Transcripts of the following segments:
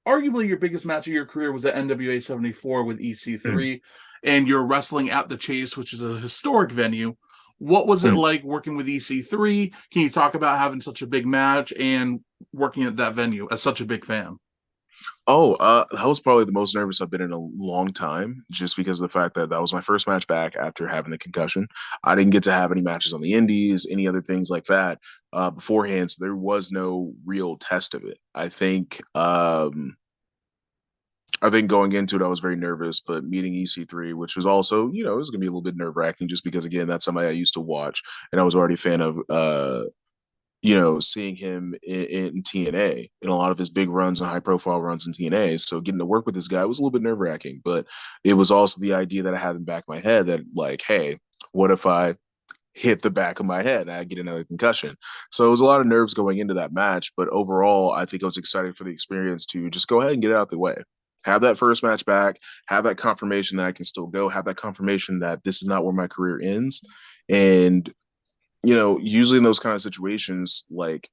arguably your biggest match of your career was at NWA 74 with Mm, EC3, and you're wrestling at the Chase, which is a historic venue. What was it mm. like working with EC3? Can you talk about having such a big match and working at that venue as such a big fan? Oh, that was probably the most nervous I've been in a long time, just because of the fact that that was my first match back after having the concussion. I didn't get to have any matches on the indies, any other things like that beforehand, so there was no real test of it. I think going into it, I was very nervous, but meeting EC3, which was also, it was gonna be a little bit nerve-wracking, just because again, that's somebody I used to watch, and I was already a fan of seeing him in TNA in a lot of his big runs and high profile runs in TNA. So getting to work with this guy was a little bit nerve wracking, but it was also the idea that I had in the back of my head that, like, hey, what if I hit the back of my head and I get another concussion? So it was a lot of nerves going into that match, but overall, I think I was excited for the experience to just go ahead and get it out of the way. Have that first match back, have that confirmation that I can still go, have that confirmation that this is not where my career ends. And usually in those kind of situations, like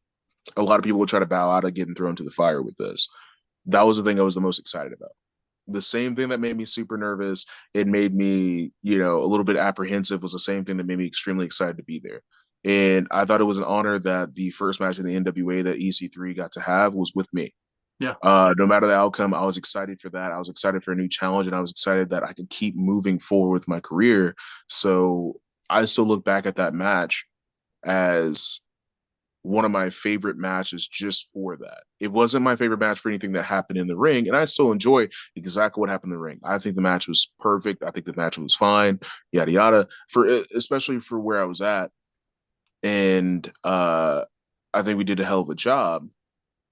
a lot of people would try to bow out of getting thrown to the fire with this. That was the thing I was the most excited about. The same thing that made me super nervous, it made me, a little bit apprehensive, was the same thing that made me extremely excited to be there. And I thought it was an honor that the first match in the NWA that EC3 got to have was with me. Yeah. No matter the outcome, I was excited for that. I was excited for a new challenge, and I was excited that I could keep moving forward with my career. So I still look back at that match as one of my favorite matches just for that. It wasn't my favorite match for anything that happened in the ring, and I still enjoy exactly what happened in the ring. I think the match was perfect. I think the match was fine, yada yada. For especially for where I was at, and I think we did a hell of a job.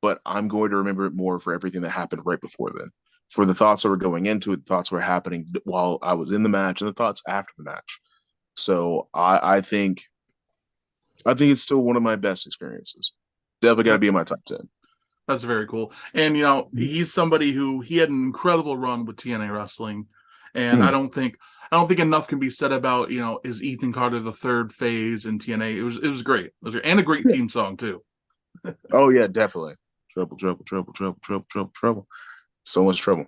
But I'm going to remember it more for everything that happened right before then, for the thoughts that were going into it, the thoughts were happening while I was in the match, and the thoughts after the match. So I think it's still one of my best experiences. Definitely got to That be in my top 10. that's very cool. And he's somebody who he had an incredible run with TNA wrestling. And Hmm. I don't think enough can be said about, his Ethan Carter the third phase in TNA. It was great. It was great. And a great Yeah. theme song too. Oh yeah, definitely. Trouble, trouble, trouble, trouble, trouble, trouble, trouble. So much trouble.